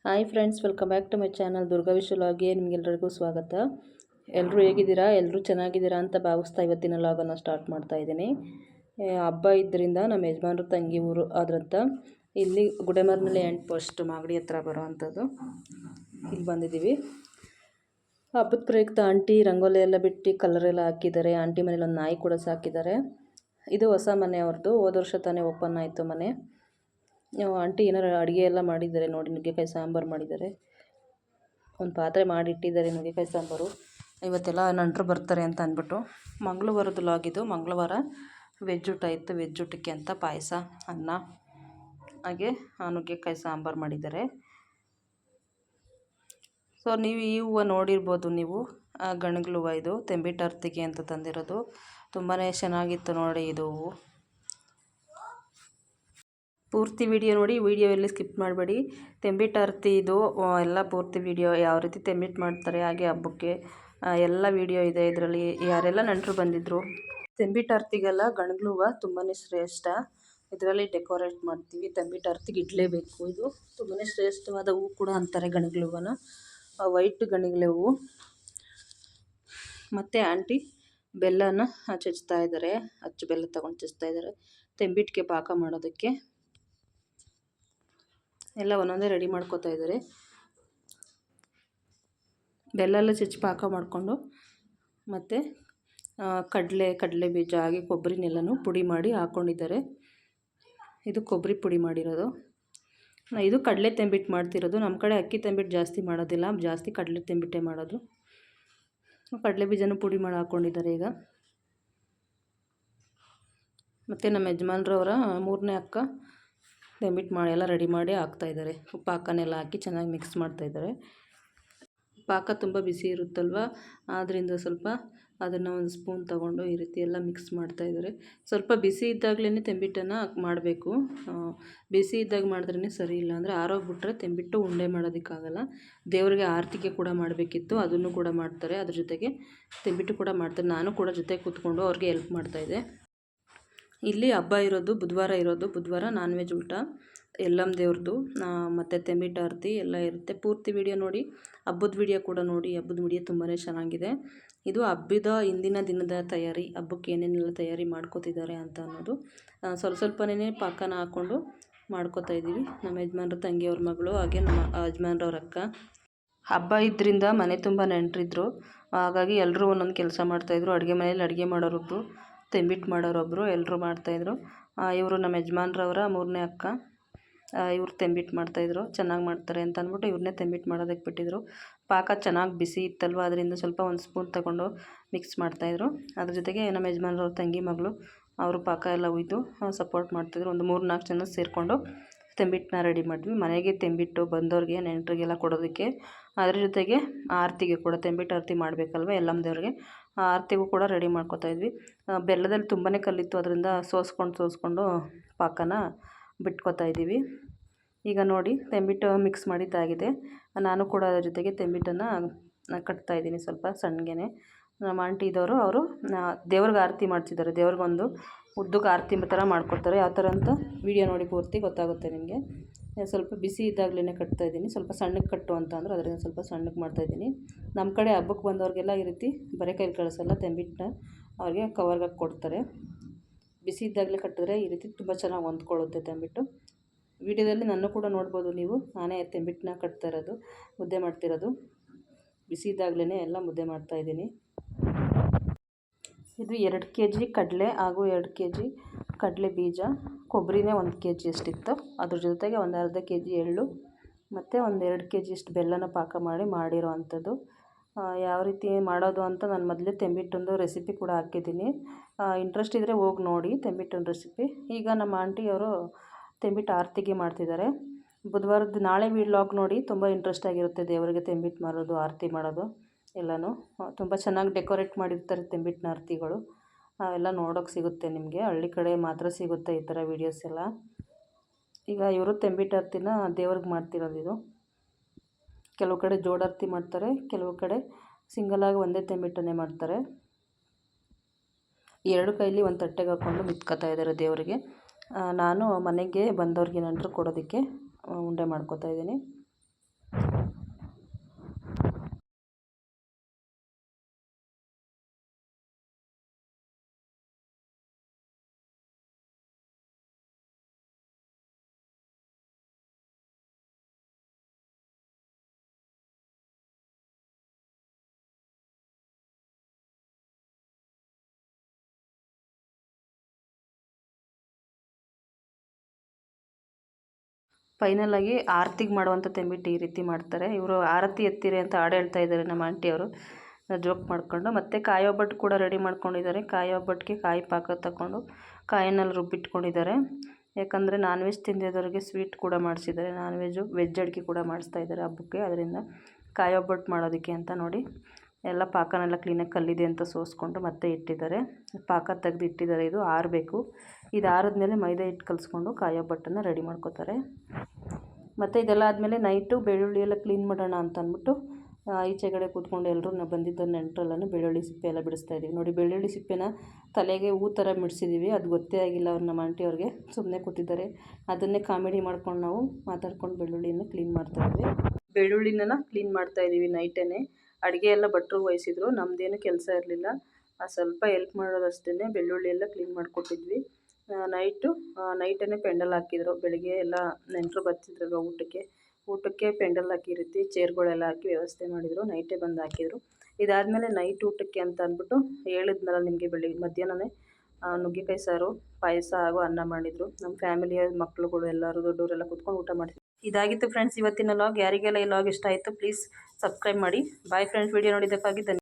Hi friends, welcome back to my channel Durga ವಿಶ್ವಲಾಗ್ಗೆ ನಿಮಗೆಲ್ಲರಿಗೂ ಸ್ವಾಗತ. ಎಲ್ಲರೂ ಹೇಗಿದ್ದೀರಾ? ಎಲ್ಲರೂ ಚೆನ್ನಾಗಿದ್ದೀರಾ ಅಂತ ಭಾವಿಸ್ತಾ ಇವತ್ತಿನ ಲಾಗನ್ನು ಸ್ಟಾರ್ಟ್ ಮಾಡ್ತಾ ಇದ್ದೀನಿ. ಹಬ್ಬ ಇದ್ದರಿಂದ ನಮ್ಮ ಯಜಮಾನ್ರ ತಂಗಿ ಊರು ಆದ್ರಂತ ಇಲ್ಲಿ ಗುಡೆಮರ್ನಳ್ಳಿ ಆ್ಯಂಡ್ ಪೋಸ್ಟ್ ಮಾಗಡಿ ಹತ್ರ ಬರೋ ಅಂಥದ್ದು ಇಲ್ಲಿ ಬಂದಿದ್ದೀವಿ. ಹಬ್ಬದ ಪ್ರಯುಕ್ತ ಆಂಟಿ ರಂಗೋಲಿ ಎಲ್ಲ ಬಿಟ್ಟು ಕಲರೆಲ್ಲ ಹಾಕಿದ್ದಾರೆ. ಆಂಟಿ ಮನೇಲಿ ಒಂದು ನಾಯಿ ಕೂಡ ಸಾಕಿದ್ದಾರೆ. ಇದು ಹೊಸ ಮನೆ ಅವ್ರದ್ದು, ಹೋದ ವರ್ಷ ತಾನೇ ಓಪನ್ ಆಯಿತು ಮನೆ. ಆಂಟಿ ಏನಾರು ಅಡುಗೆ ಎಲ್ಲ ಮಾಡಿದ್ದಾರೆ ನೋಡಿ, ನುಗ್ಗೆಕಾಯಿ ಸಾಂಬಾರು ಮಾಡಿದ್ದಾರೆ. ಒಂದು ಪಾತ್ರೆ ಮಾಡಿಟ್ಟಿದ್ದಾರೆ ನುಗ್ಗೆಕಾಯಿ ಸಾಂಬಾರು. ಇವತ್ತೆಲ್ಲ ನೆಂಟರು ಬರ್ತಾರೆ ಅಂತ ಅಂದ್ಬಿಟ್ಟು ಮಂಗಳವಾರದ ಲಾಗಿದ್ದು. ಮಂಗಳವಾರ ವೆಜ್ ಊಟ ಇತ್ತು. ವೆಜ್ ಊಟಕ್ಕೆ ಅಂತ ಪಾಯಸ, ಅನ್ನ, ಹಾಗೆ ನುಗ್ಗೆಕಾಯಿ ಸಾಂಬಾರು ಮಾಡಿದ್ದಾರೆ. ಸೊ ನೀವು ಈ ಹೂವು ನೋಡಿರ್ಬೋದು, ನೀವು ಗಣಗಲ ಹೂವು. ಇದು ತೆಂಬಿಟ್ಟು ಆರತಿಗೆ ಅಂತ ತಂದಿರೋದು. ತುಂಬಾ ಚೆನ್ನಾಗಿತ್ತು ನೋಡಿ ಇದು ಹೂವು. ಪೂರ್ತಿ ವಿಡಿಯೋ ನೋಡಿ, ವಿಡಿಯೋ ಎಲ್ಲಿ ಸ್ಕಿಪ್ ಮಾಡಬೇಡಿ. ತೆಂಬಿಟ್ಟು ಆರತಿ ಇದು ಎಲ್ಲ ಪೂರ್ತಿ ವಿಡಿಯೋ, ಯಾವ ರೀತಿ ತೆಂಬಿಟ್ಟು ಮಾಡ್ತಾರೆ ಹಾಗೆ ಹಬ್ಬಕ್ಕೆ ಎಲ್ಲ ವಿಡಿಯೋ ಇದೆ ಇದರಲ್ಲಿ. ಯಾರೆಲ್ಲ ನೆಂಟರು ಬಂದಿದ್ದರು. ತೆಂಬಿಟ್ಟು ಆರತಿಗೆಲ್ಲ ಗಣಗಲ ಹೂವು ತುಂಬಾ ಶ್ರೇಷ್ಠ. ಇದರಲ್ಲಿ ಡೆಕೋರೇಟ್ ಮಾಡ್ತೀವಿ. ತೆಂಬಿಟ್ಟು ಆರತಿಗೆ ಇಡಲೇಬೇಕು. ಇದು ತುಂಬಾ ಶ್ರೇಷ್ಠವಾದ ಹೂವು ಕೂಡ ಅಂತಾರೆ ಗಣಗಲ ಹೂವನ. ವೈಟ್ ಗಣಗಲೆ ಹೂವು. ಮತ್ತು ಆಂಟಿ ಬೆಲ್ಲನ ಚಚ್ತಾ ಇದ್ದಾರೆ. ಅಚ್ಚು ಬೆಲ್ಲ ತೊಗೊಂಡು ಚಚ್ತಾ ಇದ್ದಾರೆ ತೆಂಬಿಟ್ಟಿಗೆ ಪಾಕ ಮಾಡೋದಕ್ಕೆ. ಎಲ್ಲ ಒಂದೊಂದೇ ರೆಡಿ ಮಾಡ್ಕೋತಾ ಇದ್ದಾರೆ. ಬೆಲ್ಲ ಎಲ್ಲ ಚಚ್ಚಿ ಪಾಕ ಮಾಡಿಕೊಂಡು ಮತ್ತು ಕಡಲೆ ಬೀಜ ಹಾಗೆ ಕೊಬ್ಬರಿನೆಲ್ಲನೂ ಪುಡಿ ಮಾಡಿ ಹಾಕ್ಕೊಂಡಿದ್ದಾರೆ. ಇದು ಕೊಬ್ಬರಿ ಪುಡಿ ಮಾಡಿರೋದು. ಇದು ಕಡಲೆ ತೆಂಬಿಟ್ಟು ಮಾಡ್ತಿರೋದು. ನಮ್ಮ ಕಡೆ ಅಕ್ಕಿ ತೆಂಬಿಟ್ಟು ಜಾಸ್ತಿ ಮಾಡೋದಿಲ್ಲ, ಜಾಸ್ತಿ ಕಡಲೆ ತೆಂಬಿಟ್ಟೆ ಮಾಡೋದು. ಕಡಲೆ ಬೀಜನೂ ಪುಡಿ ಮಾಡಿ ಹಾಕ್ಕೊಂಡಿದ್ದಾರೆ ಈಗ. ಮತ್ತು ನಮ್ಮ ಯಜಮಾನ್ರವರ ಮೂರನೇ ಅಕ್ಕ ತೆಂಬಿಟ್ಟು ಮಾಡಿ ಎಲ್ಲ ರೆಡಿ ಮಾಡಿ ಹಾಕ್ತಾಯಿದ್ದಾರೆ. ಪಾಕನೆಲ್ಲ ಹಾಕಿ ಚೆನ್ನಾಗಿ ಮಿಕ್ಸ್ ಮಾಡ್ತಾಯಿದ್ದಾರೆ. ಪಾಕ ತುಂಬ ಬಿಸಿ ಇರುತ್ತಲ್ವ, ಆದ್ದರಿಂದ ಸ್ವಲ್ಪ ಅದನ್ನು ಒಂದು ಸ್ಪೂನ್ ತೊಗೊಂಡು ಈ ರೀತಿ ಎಲ್ಲ ಮಿಕ್ಸ್ ಮಾಡ್ತಾಯಿದ್ದಾರೆ. ಸ್ವಲ್ಪ ಬಿಸಿ ಇದ್ದಾಗಲೇ ತೆಂಬಿಟ್ಟನ್ನು ಮಾಡಬೇಕು. ಬಿಸಿ ಇದ್ದಾಗ ಮಾಡಿದ್ರೇ ಸರಿ, ಇಲ್ಲ ಅಂದರೆ ಆರೋಗ್ಬಿಟ್ರೆ ತೆಂಬಿಟ್ಟು ಉಂಡೆ ಮಾಡೋದಕ್ಕಾಗಲ್ಲ. ದೇವರಿಗೆ ಆರತಿಗೆ ಕೂಡ ಮಾಡಬೇಕಿತ್ತು, ಅದನ್ನು ಕೂಡ ಮಾಡ್ತಾರೆ. ಅದ್ರ ಜೊತೆಗೆ ತೆಂಬಿಟ್ಟು ಕೂಡ ಮಾಡ್ತಾರೆ. ನಾನು ಕೂಡ ಜೊತೆ ಕೂತ್ಕೊಂಡು ಅವ್ರಿಗೆ ಹೆಲ್ಪ್ ಮಾಡ್ತಾಯಿದ್ದೆ. ಇಲ್ಲಿ ಹಬ್ಬ ಇರೋದು ಬುಧವಾರ ಬುಧವಾರ ನಾನ್ ವೆಜ್ ಊಟ, ಎಲ್ಲಮ್ಮ ದೇವ್ರದ್ದು ಮತ್ತು ತೆಂಬಿಟ್ಟು ಆರತಿ ಎಲ್ಲ ಇರುತ್ತೆ. ಪೂರ್ತಿ ವಿಡಿಯೋ ನೋಡಿ, ಹಬ್ಬದ ವಿಡಿಯೋ ಕೂಡ ನೋಡಿ. ಹಬ್ಬದ ವಿಡಿಯೋ ತುಂಬಾ ಚೆನ್ನಾಗಿದೆ. ಇದು ಹಬ್ಬದ ಹಿಂದಿನ ದಿನದ ತಯಾರಿ, ಹಬ್ಬಕ್ಕೆ ಏನೇನೆಲ್ಲ ತಯಾರಿ ಮಾಡ್ಕೋತಿದ್ದಾರೆ ಅಂತ ಅನ್ನೋದು. ಸ್ವಲ್ಪನೇ ಪಾಕನ ಹಾಕ್ಕೊಂಡು ಮಾಡ್ಕೋತಾ ಇದ್ದೀವಿ. ನಮ್ಮ ಯಜಮಾನ್ರ ತಂಗಿಯವ್ರ ಮಗಳು ಹಾಗೆ ನಮ್ಮ ಯಜಮಾನ್ರವ್ರ ಅಕ್ಕ. ಹಬ್ಬ ಇದ್ದರಿಂದ ಮನೆ ತುಂಬ ನೆಂಟರಿದ್ರು. ಹಾಗಾಗಿ ಎಲ್ಲರೂ ಒಂದೊಂದು ಕೆಲಸ ಮಾಡ್ತಾಯಿದ್ರು. ಅಡುಗೆ ಮನೇಲಿ ಅಡುಗೆ ಮಾಡೋರೊಬ್ಬರು, ತೆಂಬಿಟ್ಟು ಮಾಡೋರೊಬ್ಬರು, ಎಲ್ಲರೂ ಮಾಡ್ತಾಯಿದ್ರು. ಇವರು ನಮ್ಮ ಯಜಮಾನ್ರವರ ಮೂರನೇ ಅಕ್ಕ. ಇವ್ರು ತೆಂಬಿಟ್ಟು ಮಾಡ್ತಾಯಿದ್ರು. ಚೆನ್ನಾಗಿ ಮಾಡ್ತಾರೆ ಅಂತ ಅಂದ್ಬಿಟ್ಟು ಇವ್ರನ್ನೇ ತೆಂಬಿಟ್ಟು ಮಾಡೋದಕ್ಕೆ ಬಿಟ್ಟಿದ್ರು. ಪಾಕ ಚೆನ್ನಾಗಿ ಬಿಸಿ ಇತ್ತಲ್ವ, ಅದರಿಂದ ಸ್ವಲ್ಪ ಒಂದು ಸ್ಪೂನ್ ತಗೊಂಡು ಮಿಕ್ಸ್ ಮಾಡ್ತಾಯಿದ್ರು. ಅದ್ರ ಜೊತೆಗೆ ನಮ್ಮ ಯಜಮಾನ್ರವ್ರ ತಂಗಿ ಮಗಳು ಅವರು ಪಾಕ ಎಲ್ಲ ಹುಯ್ದು ಸಪೋರ್ಟ್ ಮಾಡ್ತಾಯಿದ್ರು. ಒಂದು 3-4 ಜನ ಸೇರಿಕೊಂಡು ತೆಂಬಿಟ್ಟನ್ನ ರೆಡಿ ಮಾಡಿದ್ವಿ. ಮನೆಗೆ ತೆಂಬಿಟ್ಟು ಬಂದವ್ರಿಗೆ ನೆಂಟರಿಗೆಲ್ಲ ಕೊಡೋದಕ್ಕೆ. ಅದ್ರ ಜೊತೆಗೆ ಆರತಿಗೆ ಕೂಡ ತೆಂಬಿಟ್ಟು ಆರತಿ ಮಾಡಬೇಕಲ್ವ ಎಲ್ಲಮ್ಮ ದೇವ್ರಿಗೆ, ಆರತಿಗೂ ಕೂಡ ರೆಡಿ ಮಾಡ್ಕೊತಾಯಿದ್ವಿ. ಬೆಲ್ಲದಲ್ಲಿ ತುಂಬಾ ಕಲ್ಲಿತ್ತು, ಅದರಿಂದ ಸೋಸ್ಕೊಂಡು ಪಾಕನ ಬಿಟ್ಕೊತಾ ಇದ್ದೀವಿ. ಈಗ ನೋಡಿ ತೆಂಬಿಟ್ಟು ಮಿಕ್ಸ್ ಮಾಡಿದ್ದಾಗಿದೆ. ನಾನು ಕೂಡ ಅದ್ರ ಜೊತೆಗೆ ತೆಂಬಿಟ್ಟನ್ನು ಕಟ್ತಾಯಿದ್ದೀನಿ ಸ್ವಲ್ಪ ಸಣ್ಣಗೆ. ನಮ್ಮ ಆಂಟಿ ಇದ್ದವರು ಅವರು ದೇವ್ರಿಗೆ ಆರತಿ ಮಾಡ್ತಿದ್ದಾರೆ. ದೇವ್ರಿಗೊಂದು ಉದ್ದಕ್ಕೆ ಆರತಿ ಥರ ಮಾಡ್ಕೊಡ್ತಾರೆ. ಯಾವ ಥರ ಅಂತ ವಿಡಿಯೋ ನೋಡಿ ಪೂರ್ತಿ ಗೊತ್ತಾಗುತ್ತೆ ನಿಮಗೆ. ಸ್ವಲ್ಪ ಬಿಸಿ ಇದ್ದಾಗಲೇ ಕಟ್ತಾಯಿದ್ದೀನಿ. ಸ್ವಲ್ಪ ಸಣ್ಣಗೆ ಕಟ್ಟು ಅಂತ ಅಂದರು, ಅದರಿಂದ ಸ್ವಲ್ಪ ಸಣ್ಣಗೆ ಮಾಡ್ತಾಯಿದ್ದೀನಿ. ನಮ್ಮ ಕಡೆ ಹಬ್ಬಕ್ಕೆ ಬಂದವ್ರಿಗೆಲ್ಲ ಈ ರೀತಿ ಬರೀ ಕೈಲಿ ಕಳಿಸಲ್ಲ, ತೆಂಬಿಟ್ಟನ್ನ ಅವ್ರಿಗೆ ಕವರ್ಗೆ ಹಾಕಿ ಕೊಡ್ತಾರೆ. ಬಿಸಿ ಇದ್ದಾಗಲೇ ಕಟ್ಟಿದ್ರೆ ಈ ರೀತಿ ತುಂಬ ಚೆನ್ನಾಗಿ ಹೊಂದ್ಕೊಳ್ಳುತ್ತೆ ತೆಂಬಿಟ್ಟು. ವಿಡಿಯೋದಲ್ಲಿ ನಾನು ಕೂಡ ನೋಡ್ಬೋದು ನೀವು, ನಾನೇ ತೆಂಬಿಟ್ಟನ್ನ ಕಟ್ತಾ ಇರೋದು, ಮುದ್ದೆ ಮಾಡ್ತಿರೋದು. ಬಿಸಿ ಇದ್ದಾಗಲೇ ಎಲ್ಲ ಮುದ್ದೆ ಮಾಡ್ತಾಯಿದ್ದೀನಿ. ಇದು 2 kg ಕಡಲೆ ಹಾಗೂ 2 kg ಕಡಲೆ ಬೀಜ, ಕೊಬ್ಬರಿನೇ 1 kg ಅಷ್ಟಿತ್ತು. ಅದ್ರ ಜೊತೆಗೆ ಒಂದು ಅರ್ಧ kg ಎಳ್ಳು ಮತ್ತು ಒಂದು 2 kg ಅಷ್ಟು ಬೆಲ್ಲನ ಪಾಕ ಮಾಡಿರೋ ಅಂಥದ್ದು. ಯಾವ ರೀತಿ ಮಾಡೋದು ಅಂತ ನಾನು ಮೊದಲೇ ತೆಂಬಿಟ್ಟೊಂದು ರೆಸಿಪಿ ಕೂಡ ಹಾಕಿದ್ದೀನಿ. ಇಂಟ್ರೆಸ್ಟ್ ಇದ್ದರೆ ಹೋಗಿ ನೋಡಿ ತೆಂಬಿಟ್ಟೊಂದು ರೆಸಿಪಿ. ಈಗ ನಮ್ಮ ಆಂಟಿಯವರು ತೆಂಬಿಟ್ಟು ಆರತಿಗೆ ಮಾಡ್ತಿದ್ದಾರೆ. ಬುಧವಾರದ್ದು ನಾಳೆ ವ್ಲಾಗ್ ನೋಡಿ, ತುಂಬ ಇಂಟ್ರೆಸ್ಟ್ ಆಗಿರುತ್ತೆ. ದೇವರಿಗೆ ತೆಂಬಿಟ್ಟು ಮಾಡೋದು, ಆರತಿ ಮಾಡೋದು ಎಲ್ಲನೂ ತುಂಬ ಚೆನ್ನಾಗಿ ಡೆಕೋರೇಟ್ ಮಾಡಿರ್ತಾರೆ ತೆಂಬಿಟ್ಟಿನ ಆರತಿಗಳು. ಅವೆಲ್ಲ ನೋಡೋಕ್ಕೆ ಸಿಗುತ್ತೆ ನಿಮಗೆ. ಹಳ್ಳಿ ಕಡೆ ಮಾತ್ರ ಸಿಗುತ್ತೆ ಈ ಥರ ವೀಡಿಯೋಸ್ ಎಲ್ಲ. ಈಗ ಇವರು ತೆಂಬಿಟ್ಟು ಆರತಿನ ದೇವ್ರಿಗೆ ಮಾಡ್ತಿರೋದು. ಇದು ಕೆಲವು ಕಡೆ ಜೋಡಾರತಿ ಮಾಡ್ತಾರೆ, ಕೆಲವು ಕಡೆ ಸಿಂಗಲಾಗಿ ಒಂದೇ ತೆಂಬಿಟ್ಟನ್ನೇ ಮಾಡ್ತಾರೆ. 2 ಕೈಲಿ ಒಂದು ತಟ್ಟೆಗೆ ಹಾಕ್ಕೊಂಡು ಮಿತ್ಕೋತಾ ಇದ್ದಾರೆ ದೇವರಿಗೆ. ನಾನು ಮನೆಗೆ ಬಂದವ್ರಿಗೆ ನೆಂಟರು ಕೊಡೋದಕ್ಕೆ ಉಂಡೆ ಮಾಡ್ಕೋತಾ ಇದ್ದೀನಿ. ಫೈನಲಾಗಿ ಆರತಿಗೆ ಮಾಡುವಂಥ ತಂಬಿಟ್ಟು ಈ ರೀತಿ ಮಾಡ್ತಾರೆ. ಇವರು ಆರತಿ ಎತ್ತಿರಿ ಅಂತ ಹಾಡು ಹೇಳ್ತಾ ಇದ್ದಾರೆ ನಮ್ಮ ಆಂಟಿಯವರು ಜೋಕ್ ಮಾಡಿಕೊಂಡು. ಮತ್ತು ಕಾಯಿ ಒಬ್ಬಟ್ಟು ಕೂಡ ರೆಡಿ ಮಾಡ್ಕೊಂಡಿದ್ದಾರೆ. ಕಾಯಿ ಒಬ್ಬಟ್ಟಿಗೆ ಕಾಯಿ ಪಾಕ ತಗೊಂಡು ಕಾಯಿನಲ್ಲಿ ರುಬ್ಬಿಟ್ಕೊಂಡಿದ್ದಾರೆ. ಯಾಕಂದರೆ ನಾನ್ ವೆಜ್ ತಿಂದಿದ್ದವರಿಗೆ ಸ್ವೀಟ್ ಕೂಡ ಮಾಡಿಸಿದ್ದಾರೆ. ವೆಜ್ ಅಡುಗೆ ಕೂಡ ಮಾಡಿಸ್ತಾ ಇದ್ದಾರೆ ಹಬ್ಬಕ್ಕೆ. ಅದರಿಂದ ಕಾಯಿ ಒಬ್ಬಟ್ಟು ಮಾಡೋದಕ್ಕೆ ಅಂತ ನೋಡಿ ಎಲ್ಲ ಪಾಕನೆಲ್ಲ ಕ್ಲೀನಾಗಿ ಕಲ್ಲಿದೆ ಅಂತ ಸೋಸ್ಕೊಂಡು ಮತ್ತೆ ಇಟ್ಟಿದ್ದಾರೆ. ಪಾಕ ತೆಗೆದು ಇಟ್ಟಿದ್ದಾರೆ. ಇದು ಆರಬೇಕು. ಇದು ಆರಿದ್ಮೇಲೆ ಮೈದಾ ಹಿಟ್ಟು ಕಲಿಸ್ಕೊಂಡು ಕಾಯಿ ಒಬ್ಬಟ್ಟನ್ನು ರೆಡಿ ಮಾಡ್ಕೋತಾರೆ. ಮತ್ತು ಇದೆಲ್ಲ ಆದಮೇಲೆ ನೈಟು ಬೆಳ್ಳುಳ್ಳಿ ಎಲ್ಲ ಕ್ಲೀನ್ ಮಾಡೋಣ ಅಂತ ಅಂದ್ಬಿಟ್ಟು ಈಚೆಗಡೆ ಕೂತ್ಕೊಂಡು ಎಲ್ಲರೂ ಬಂದಿದ್ದ ನೆಂಟರೆಲ್ಲನೂ ಬೆಳ್ಳುಳ್ಳಿ ಸಿಪ್ಪೆ ಎಲ್ಲ ಬಿಡಿಸ್ತಾ ಇದ್ದೀವಿ. ನೋಡಿ, ಬೆಳ್ಳುಳ್ಳಿ ಸಿಪ್ಪೆನ ತಲೆಗೆ ಹೂ ಥರ ಬಿಡಿಸಿದ್ದೀವಿ. ಅದು ಗೊತ್ತೇ ಆಗಿಲ್ಲ ನಮ್ಮ ಆಂಟಿಯವ್ರಿಗೆ. ಸುಮ್ಮನೆ ಕೂತಿದ್ದಾರೆ. ಅದನ್ನೇ ಕಾಮಿಡಿ ಮಾಡ್ಕೊಂಡು ನಾವು ಮಾತಾಡ್ಕೊಂಡು ಬೆಳ್ಳುಳ್ಳಿನ ಕ್ಲೀನ್ ಮಾಡ್ತಾಯಿದ್ವಿ. ಬೆಳ್ಳುಳ್ಳಿನ ಕ್ಲೀನ್ ಮಾಡ್ತಾಯಿದ್ದೀವಿ ನೈಟೇ. ಅಡುಗೆ ಎಲ್ಲ ಭಟ್ರು ವಹಿಸಿದ್ರು. ನಮ್ಮದೇನು ಕೆಲಸ ಇರಲಿಲ್ಲ. ಸ್ವಲ್ಪ ಹೆಲ್ಪ್ ಮಾಡೋದಷ್ಟೇ. ಬೆಳ್ಳುಳ್ಳಿ ಎಲ್ಲ ಕ್ಲೀನ್ ಮಾಡಿಕೊಟ್ಟಿದ್ವಿ. ನೈಟೇ ಪೆಂಡಲ್ ಹಾಕಿದ್ರು. ಬೆಳಿಗ್ಗೆ ಎಲ್ಲ ನೆಂಟರು ಬರ್ತಿದ್ರಲ್ವ ಊಟಕ್ಕೆ ಪೆಂಡಲ್ ಹಾಕಿರುತ್ತೆ. ಚೇರ್ಗಳೆಲ್ಲ ಹಾಕಿ ವ್ಯವಸ್ಥೆ ಮಾಡಿದರು. ನೈಟೇ ಬಂದು ಹಾಕಿದರು. ಇದಾದಮೇಲೆ ನೈಟ್ ಊಟಕ್ಕೆ ಅಂತ ಅಂದ್ಬಿಟ್ಟು ಹೇಳಿದ್ನಲ್ಲ ನಿಮಗೆ, ಮಧ್ಯಾಹ್ನವೇ ನುಗ್ಗೆಕಾಯಿ ಸಾರು, ಪಾಯಸ ಹಾಗೂ ಅನ್ನ ಮಾಡಿದರು. ನಮ್ಮ ಫ್ಯಾಮಿಲಿಯ ಮಕ್ಕಳುಗಳು ಎಲ್ಲರೂ ದೊಡ್ಡವರೆಲ್ಲ ಕೂತ್ಕೊಂಡು ಊಟ ಮಾಡ್ತಿದ್ರು. ಇದಾಗಿತ್ತು ಫ್ರೆಂಡ್ಸ್ ಇವತ್ತಿನ ಲಾಗ್. ಯಾರಿಗೆಲ್ಲ ಈ ಲಾಗ್ ಇಷ್ಟ ಆಯಿತು ಪ್ಲೀಸ್ ಸಬ್ಸ್ಕ್ರೈಬ್ ಮಾಡಿ. Bye friends. ವಿಡಿಯೋ ನೋಡಿದ್ದಕ್ಕಾಗಿ ಧನ್ಯವಾದ.